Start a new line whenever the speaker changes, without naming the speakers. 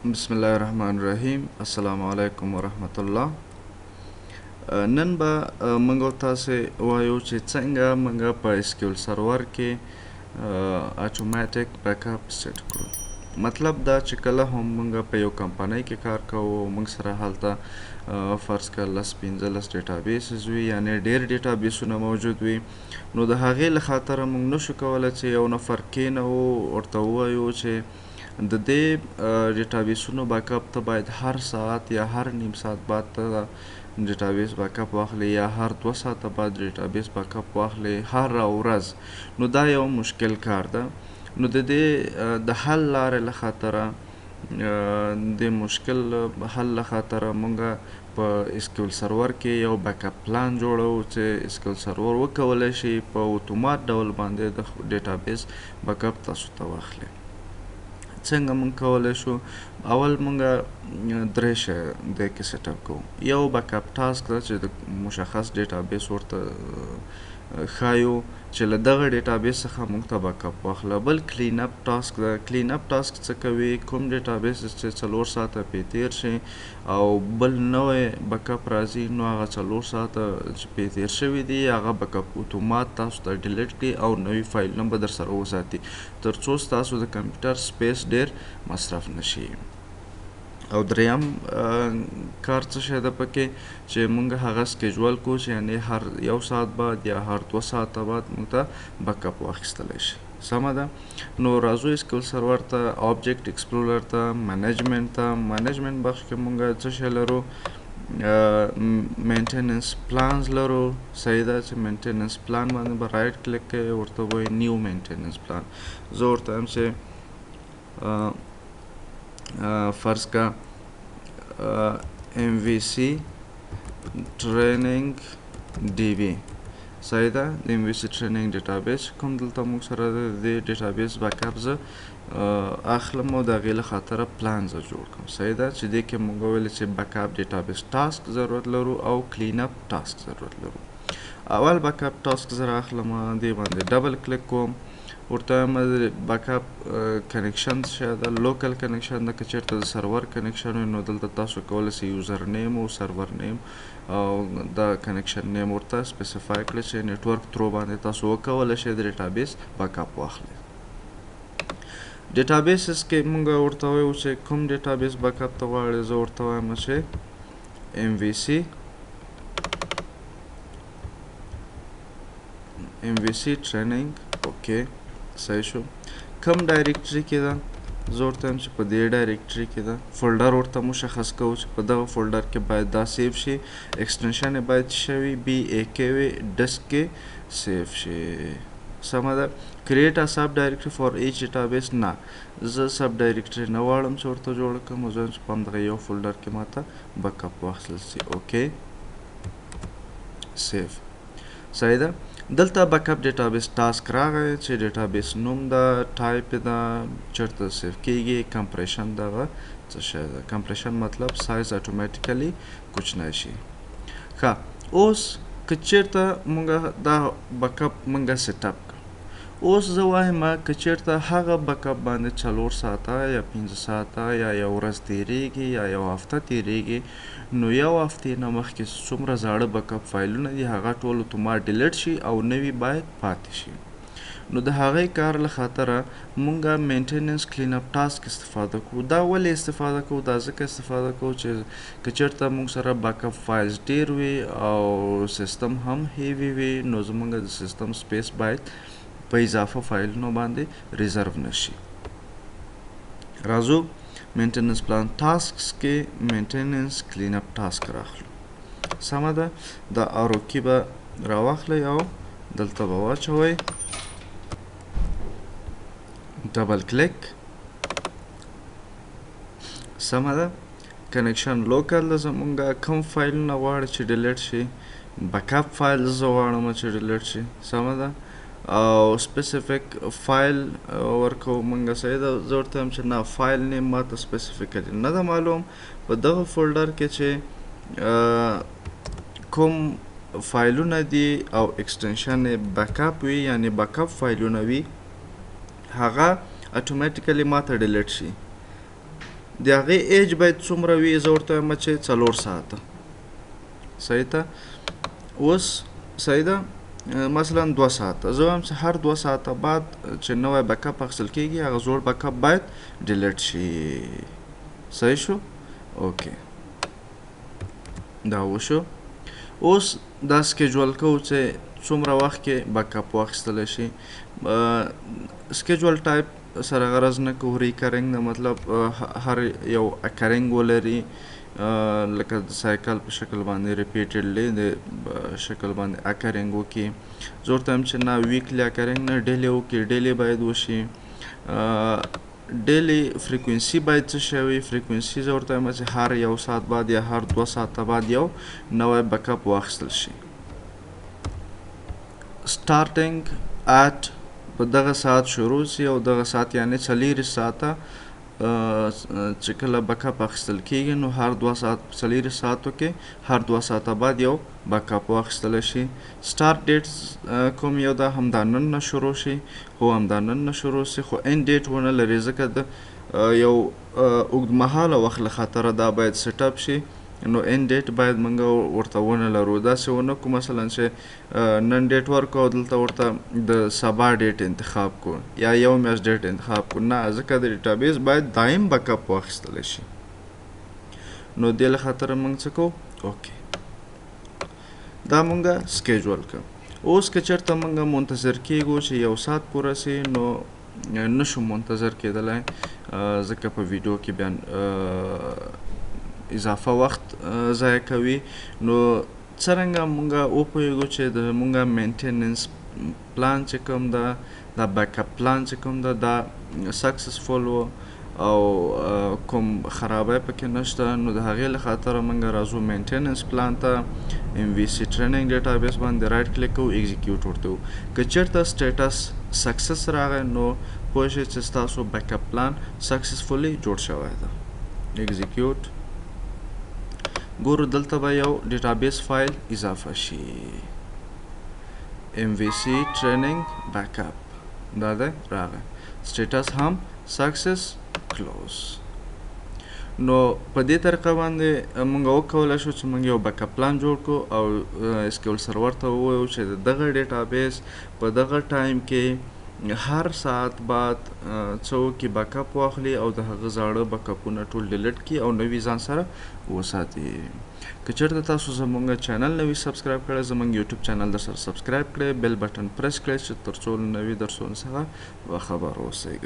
بسم الله الرحمن الرحیم. السلام علیکم ورحمت الله. نن به موږ تاسې وایو چې څنګه موږ په SQL سرور کې اتوماتیک بیک اپ سیټ کړو. مطلب دا چې کله هم موږ په یو کمپنۍ کې کار کوو، موږ سره هلته فرض کړه 10-15 ډیټابیسز وي، یعنې ډېر ډیټابیسونه موجود وي. نو د هغې له خاطره موږ نشو کولی چې یو نفر کېنوو ورته ووایو چې د دې ډیټابیسونو بیک اپ ته باید هر ساعت یا هر نیم ساعت بعد ته ډیټابیس بیک اپ واخلي، یا هر 2 ساعته بعد ډیټابیس بیک اپ واخلي، هر ورځ. نو دا یو مشکل کار ده. نو د دې د حل لارې له خاطره د مشکل حل له خاطره مونږ په SQL سرور کې یو بیک اپ پلان جوړو چې SQL سرور وکولی شي په اتومات ډول باندې د ډیټابیس بیک اپ تاسو ته واخلي. څنګه مونږ کولی شو؟ اول مونږ 3 شی دې کې سیټ اپ کوو. یو بیک اپ ټاسک ده چې د مشخص ډیټابیس ورته ښایو چې له دغه ډیټابیس څخه مونږ ته بیک اپ واخله. بل کلین اپ ټاسک ده. کلین اپ ټاسک څه کوي؟ کوم ډیټابیس چې 4 ساعته پې تیر شي او بل نوی بیک اپ راځي، نو هغه 4 ساعته چې پې تیر شوي دي هغه بیک اپ اتومات تاسو ته ډیلیټ کړي او نوي فایلونه به در سره وساتي، تر څو ستاسو د کمپیوټر سپیس ډیر مصرف نشي. او دریم کار څه شی ده پکې چې مونږ هغه سکیجول کو چې یعنې هر 1 ساعت بعد یا هر 2 ساعته بعد مونږ ته بیک اپ واخیستلی شي. سمه ده. نو راځو SQL سرور ته، آبجیکټ ایکسپلورر ته، منیجمنټ ته. منیجمنټ بخش کې مونږ څه شی لرو؟ مینټیننس پلانز لرو. صحیح ده چې مینټیننس پلان باندې به رایټ کلیک کوئ، ورته وایي نیو مینټیننس پلان. زه ورته وایم چې فرض کا MVC ټریننګ DB. صحیح ده. د MVC ټریننګ ډیټابیس کوم دلته موږ سره د دې ډیټابیس بیک اپ زه اخلم او د هغې له خاطره پلان زه جوړ کړم. صحیح ده چې دې کې موږ ویلې چې بیک اپ ډیټابیس ټاسک ضرورت لرو او کلین اپ ټاسک ضرورت لرو. اول بیک اپ ټاسک زه راخلم، دې باندې ډبل کلیک کوم، ورته وایم بیک اپ کنیکشن څه ده؟ لوکل کنیکشن ده. که چېرته د سرور کنیکشن وي نو دلته تاسو کولی شئ یوزر نیم او سرور نیم او دا کنیکشن نیم ورته سپیسیفای کړئ چې نیټورک ترو باندې تاسو وکولی شئ د ډیټابیس بیک اپ واخلئ. ډیټابیسز کې مونږ ورته وایو چې کوم ډیټابیس بیک اپ ته غواړئ. زه ورته وایم چې MVC ټریننګ. اوکې، صحیح شو. کم ډایرکټري کې ده؟ زه ورته وایم چې په دې ډایرکټري کې ده. فولډر ورته مشخص کوو چې په دغه فولډر کې باید دا سیف شي. ایکسټنشن یې باید څه وي؟ BAK وي. ډسک کې سیف شي. سمه ده. کریټ ا سب ډایرکټري فار ایچ ډیټابیس. نه، زه سب ډایرکټري نه غواړم چې ورته جوړه کړم. زه وایم چې په همدغه یو فولډر کې ماته بیک اپ واخیستل شي. اوکې، سیف. صحیح ده. دلته بیک اپ ډیټابیس ټاسک راغی چې ډیټابیس نوم ده، ټایپ ده، چېرته سیف کیږي، کمپریشن دغه څه شی ده. کمپریشن مطلب سایز اتوماتیکلی کوچنی شي. ښه، اوس که چېرته مونږ دا بیک اپ مونږ سیټ اپ کړو، اوس زه وایم که چېرته هغه بیک اپ باندې 4 ساعته یا 5 ساعته یا یو ورځ تیریږي یا یو هفته تیریږي، نو یو هفتې نه مخکې څومره زاړه بیک اپ فایلونه دي هغه ټول اتومات ډیلیټ شي او نوي باید پاتې شي. نو د هغې کار له خاطره مونږ مینټیننس کلین اپ ټاسک استفاده کوو. دا ولې استفاده کوو؟ دا ځکه استفاده کوو چې که چېرته مونږ سره بیک اپ فایلز ډېر وي او سیستم هم هیوي وي، نو زمونږ د سیستم سپیس باید په اضافه فایلونو باندې ریزرو نشي. راځو مینټیننس پلان ټاسکس کې مینټیننس کلین اپ ټاسک راخلو. سمه ده. دا آروکي به راواخلئ او دلته به واچوئ، ډبل کلیک. سمه ده. کنیکشن لوکل ده. زمونږ کوم فایلونه غواړي چې ډیلیټ شي؟ بیک اپ فایل زه غواړم چې ډیلیټ شي. سمه ده. او سپیسیفیک فایل ورکوو مونږ. صحیح ده. زه ورته وایم چې نه، فایل نیم ماته سپیسیفیکلی نه ده معلوم. په دغه فولډر کې چې کوم فایلونه دي او ایکسټنشن یې بیک اپ وي، یعنې بیک اپ فایلونه وي، هغه اتوماتیکلی ماته ډیلیټ شي. د هغې ایج باید څومره وي؟ زه ورته وایم چې 4 ساعته. صحیح ده؟ اوس صحیح ده؟ مثلا 2 ساعته. زه وایم چې هر 2 ساعته بعد چې نوی بیکاپ اخیستل کېږي هغه زوړ بیکاپ باید ډیلیټ شي. صحیح شو؟ اوکې دا وشو. اوس دا سکیجول کوو چې څومره وخت کې بیکاپ واخیستلی شي. سکیجول ټایپ سره غرض نه کوو، ریکرینګ نه مطلب هر یو اکرینګ ولري، لکه د سایکل په شکل باندې ریپیټډلی د شکل باندې اکرینګ وکړي. زه ورته وایم چې نه ویکلی اکرینګ نه ډیلی وکړي، ډیلی باید وشي. ډیلی فریکوینسي باید څه شی وي؟ فریکوینسي زه ورته وایم چې هر 1 ساعت بعد یا هر 2 ساعته بعد یو نوی بیکاپ واخیستل شي. سټارټینګ ات په دغه ساعت شروع سي او دغه ساعت یعنې 4 ساعته چې کله بیکاپ اخیستل کېږي نو هر 2 ساعت 4 ساعتو کې هر 2 ساعته بعد یو بیکاپ واخیستلی شي. سټارټ ډیټ کوم یو ده؟ همدا نن نه شروع شي. هو همدا نن نه شروع سي خو اینډ ډیټ ونه لري ځکه د یو اوږدمهاله وخت له خاطره دا باید سیټ اپ شي. نو اینډ ډیټ باید موږ ورته ونه لرو. داسې ونه کړو مثلا چې نن ډیټ ورکړو او دلته ورته د سبا ډیټ انتخاب کړو یا یو میاشت ډیټ انتخاب کړو. نه، ځکه د ډیټابیس باید دایم بیکاپ واخیستلی شي. نو دې له خاطره موږ څه کوو؟ اوکې دا موږ سکیجول کړو. اوس که چېرته موږ منتظر کېږو چې 1 ساعت پوره سي نو نشو منتظر کېدلی ځکه په ویډیو کې بیا اضافه وخت ضایع کوي. نو څرنګه موږ وپوهېږو چې د موږ مینټیننس پلان چې کوم ده، دا بیکاپ پلان چې کوم ده دا سکسسفول و او کوم خرابی پکې نشته. نو د هغې له خاطره موږ راځو مینټیننس پلان ته، MVC ټریننګ ډیټابیس باندې رایټ کلیک کوو، ایګزیکیوټ ورته وو. که چېرته سټیټس سکسس راغی نو پوه شئ چې ستاسو بیکاپ پلان سکسسفولي جوړ شوی ده. ایګزیکیوټ ګورو دلته به یو ډیټابیس فایل اضافه شي، MVC ټریننګ بیکاپ دا دی راغی. سټیټس هم سکسس کلوز. نو په دې طریقه باندې موږ وکولی شو چې موږ یو بیکاپ پلان جوړ کړو او SQL سرور ته ووایو چې د دغه ډیټابیس په دغه ټایم کې هر ساعت بعد څه وکړي بیکاپ واخلي او د هغه زاړه بیکاپونه ټول ډیلیټ کړي او نوي ځان سره وساتي. که چېرته تاسو زموږ چینل نوي سبسکرایب کړی زموږ یوټیوب چینل در سره سبسکرایب کړئ، بیل بټن پریس کړئ چې تر څو له نوي درسونو څخه باخبره اوسئ.